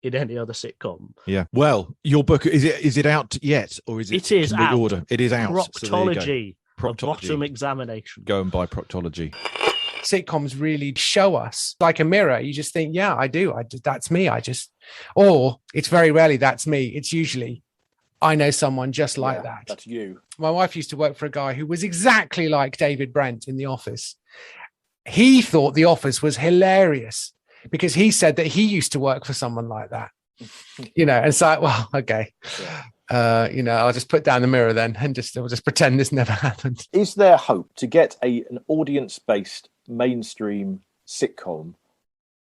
Speaker 11: in any other sitcom.
Speaker 1: Yeah. Well, your book, is it out yet, or is it?
Speaker 11: It is out.
Speaker 1: Order? It is out.
Speaker 11: Proctology.
Speaker 1: So
Speaker 11: Bottom examination.
Speaker 1: Go and buy Proctology.
Speaker 9: Sitcoms really show us like a mirror. You just think, yeah, I do. That's me. Or it's very rarely that's me. It's usually I know someone just like that.
Speaker 10: That's you.
Speaker 9: My wife used to work for a guy who was exactly like David Brent in The Office. He thought The Office was hilarious because he said that he used to work for someone like that. You know, and it's like, well, okay. You know, I'll just put down the mirror then and we'll just pretend this never happened.
Speaker 10: Is there hope to get an audience-based mainstream sitcom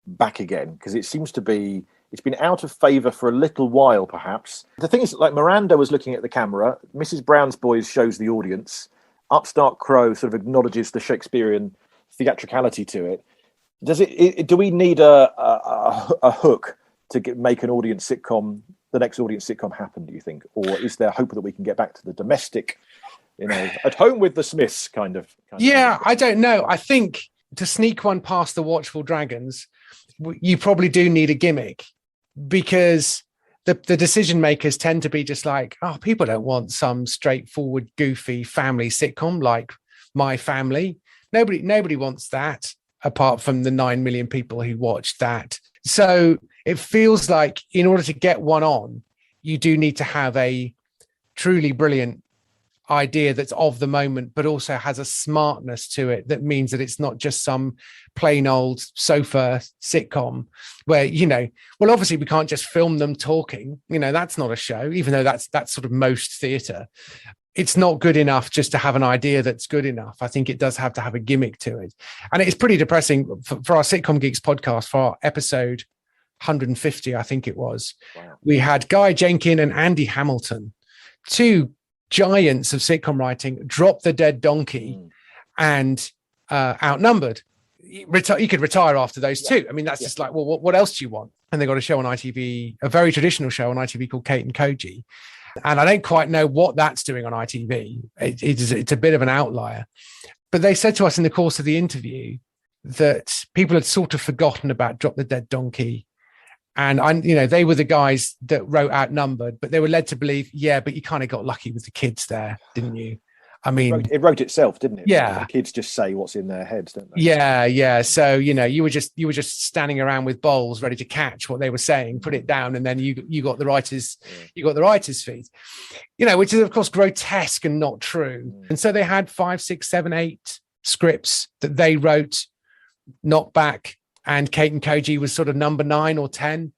Speaker 10: back again? Because it seems to be, it's been out of favour for a little while, perhaps. The thing is, like Miranda was looking at the camera, Mrs. Brown's Boys shows the audience, Upstart Crow sort of acknowledges the Shakespearean theatricality to it. Do we need a hook to make an audience sitcom, the next audience sitcom happen, do you think? Or is there hope that we can get back to the domestic, you know, at home with the Smiths kind of
Speaker 9: I don't know. I think to sneak one past the Watchful Dragons, you probably do need a gimmick, because the decision makers tend to be just like, oh, people don't want some straightforward, goofy family sitcom like My Family. Nobody wants that, apart from the 9 million people who watched that. So it feels like in order to get one on, you do need to have a truly brilliant idea that's of the moment, but also has a smartness to it that means that it's not just some plain old sofa sitcom where, you know, well, obviously we can't just film them talking, you know, that's not a show, even though that's sort of most theatre. It's not good enough just to have an idea that's good enough. I think it does have to have a gimmick to it. And it's pretty depressing for our Sitcom Geeks podcast, for our episode 150, I think it was. Wow. We had Guy Jenkin and Andy Hamilton, two giants of sitcom writing, drop the dead donkey and outnumbered. You could retire after those two. I mean, that's just like, well, what else do you want? And they got a show on ITV, a very traditional show on ITV called Kate and Koji. And I don't quite know what that's doing on ITV. It's a bit of an outlier. But they said to us in the course of the interview, that people had sort of forgotten about Drop the Dead Donkey. And they were the guys that wrote Outnumbered, but they were led to believe, but you kind of got lucky with the kids there, didn't you? I mean,
Speaker 10: it wrote itself, didn't it?
Speaker 9: Yeah.
Speaker 10: The kids just say what's in their heads, don't they?
Speaker 9: Yeah. So, you were just standing around with bowls ready to catch what they were saying, put it down, and then you got the writer's feed, which is of course grotesque and not true. And so they had 5, 6, 7, 8 scripts that they wrote, knocked back, and Kate and Koji was sort of number 9 or 10.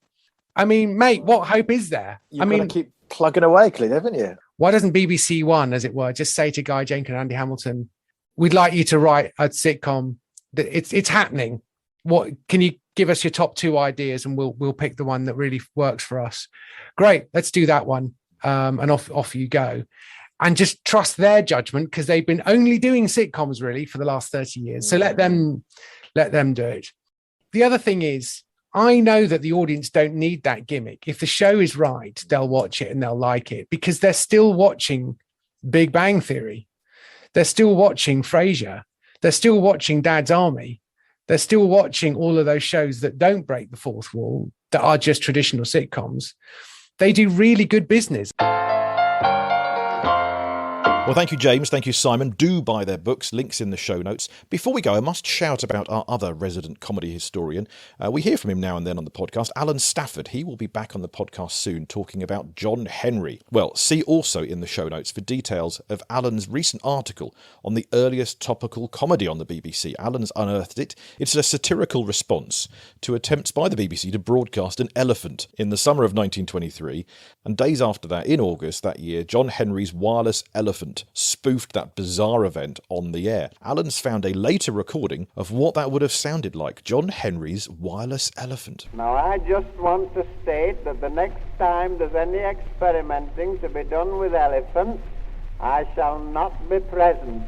Speaker 9: I mean, mate, what hope is there?
Speaker 10: You've got to keep plugging away, Clint, haven't you?
Speaker 9: Why doesn't BBC One, as it were, just say to Guy Jenkins and Andy Hamilton, we'd like you to write a sitcom that it's happening. What can you give us your top 2 ideas, and we'll pick the one that really works for us. Great, let's do that one. And off you go. And just trust their judgment, because they've been only doing sitcoms really for the last 30 years. So let them do it. The other thing is, I know that the audience don't need that gimmick. If the show is right, they'll watch it and they'll like it, because they're still watching Big Bang Theory. They're still watching Frasier. They're still watching Dad's Army. They're still watching all of those shows that don't break the fourth wall, that are just traditional sitcoms. They do really good business.
Speaker 1: Well, thank you, James. Thank you, Simon. Do buy their books. Links in the show notes. Before we go, I must shout about our other resident comedy historian. We hear from him now and then on the podcast, Alan Stafford. He will be back on the podcast soon talking about John Henry. Well, see also in the show notes for details of Alan's recent article on the earliest topical comedy on the BBC. Alan's unearthed it. It's a satirical response to attempts by the BBC to broadcast an elephant in the summer of 1923. And days after that, in August that year, John Henry's wireless elephant spoofed that bizarre event on the air. Alan's found a later recording of what that would have sounded like, John Henry's wireless elephant.
Speaker 7: Now, I just want to state that the next time there's any experimenting to be done with elephants, I shall not be present.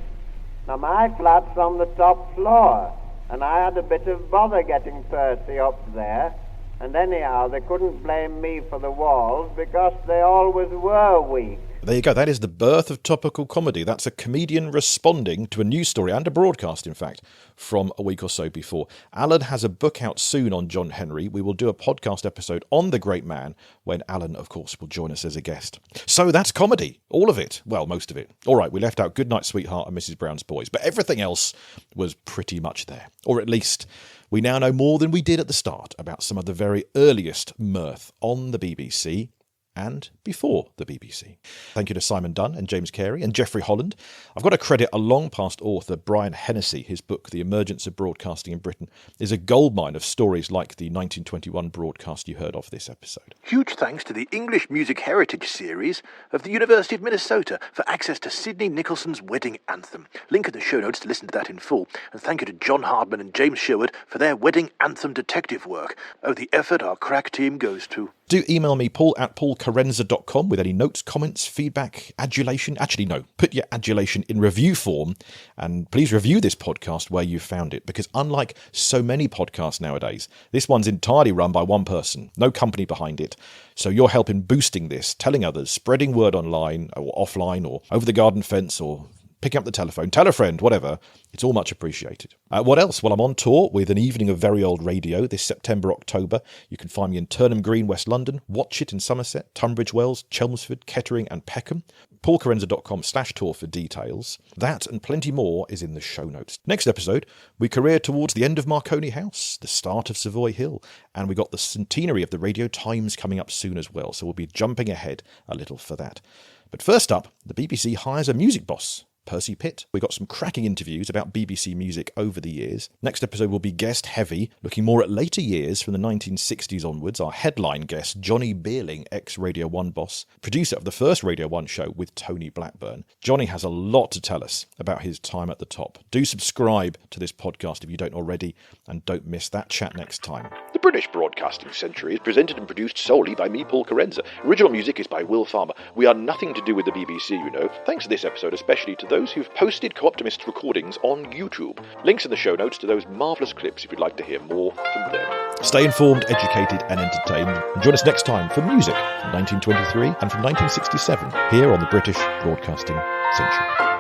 Speaker 7: Now, my flat's on the top floor, and I had a bit of bother getting Percy up there. And anyhow, they couldn't blame me for the walls, because they always were weak.
Speaker 1: There you go. That is the birth of topical comedy. That's a comedian responding to a news story, and a broadcast, in fact, from a week or so before. Alan has a book out soon on John Henry. We will do a podcast episode on the great man when Alan, of course, will join us as a guest. So that's comedy. All of it. Well, most of it. All right, we left out Goodnight Sweetheart and Mrs. Brown's Boys, but everything else was pretty much there. Or at least we now know more than we did at the start about some of the very earliest mirth on the BBC and before the BBC. Thank you to Simon Dunn and James Cary and Geoffrey Holland. I've got to credit a long-past author, Brian Hennessy. His book, The Emergence of Broadcasting in Britain, is a goldmine of stories like the 1921 broadcast you heard of this episode.
Speaker 12: Huge thanks to the English Music Heritage Series of the University of Minnesota for access to Sidney Nicholson's wedding anthem. Link in the show notes to listen to that in full. And thank you to John Hardman and James Sherwood for their wedding anthem detective work. Oh, the effort our crack team goes to.
Speaker 1: Do email me, paul@paulcarenza.com, with any notes, comments, feedback, adulation. Actually, no, put your adulation in review form, and please review this podcast where you found it, because unlike so many podcasts nowadays, this one's entirely run by one person, no company behind it. So your help in boosting this, telling others, spreading word online or offline or over the garden fence or picking up the telephone, tell a friend, whatever. It's all much appreciated. What else? Well, I'm on tour with an evening of very old radio this September, October. You can find me in Turnham Green, West London, Watchet in Somerset, Tunbridge Wells, Chelmsford, Kettering and Peckham. paulcarenza.com/tour for details. That and plenty more is in the show notes. Next episode, we career towards the end of Marconi House, the start of Savoy Hill, and we got the centenary of the Radio Times coming up soon as well, so we'll be jumping ahead a little for that. But first up, the BBC hires a music boss, Percy Pitt. We got some cracking interviews about BBC music over the years. Next episode will be guest heavy, looking more at later years from the 1960s onwards. Our headline guest, Johnny Beerling, ex-Radio 1 boss, producer of the first Radio 1 show with Tony Blackburn. Johnny has a lot to tell us about his time at the top. Do subscribe to this podcast if you don't already, and don't miss that chat next time.
Speaker 5: The British Broadcasting Century is presented and produced solely by me, Paul Carenza. Original music is by Will Farmer. We are nothing to do with the BBC, you know. Thanks to this episode, especially to those who've posted Co-Optimists recordings on YouTube. Links in the show notes to those marvellous clips if you'd like to hear more from them.
Speaker 1: Stay informed, educated and entertained. And join us next time for music from 1923 and from 1967 here on the British Broadcasting Century.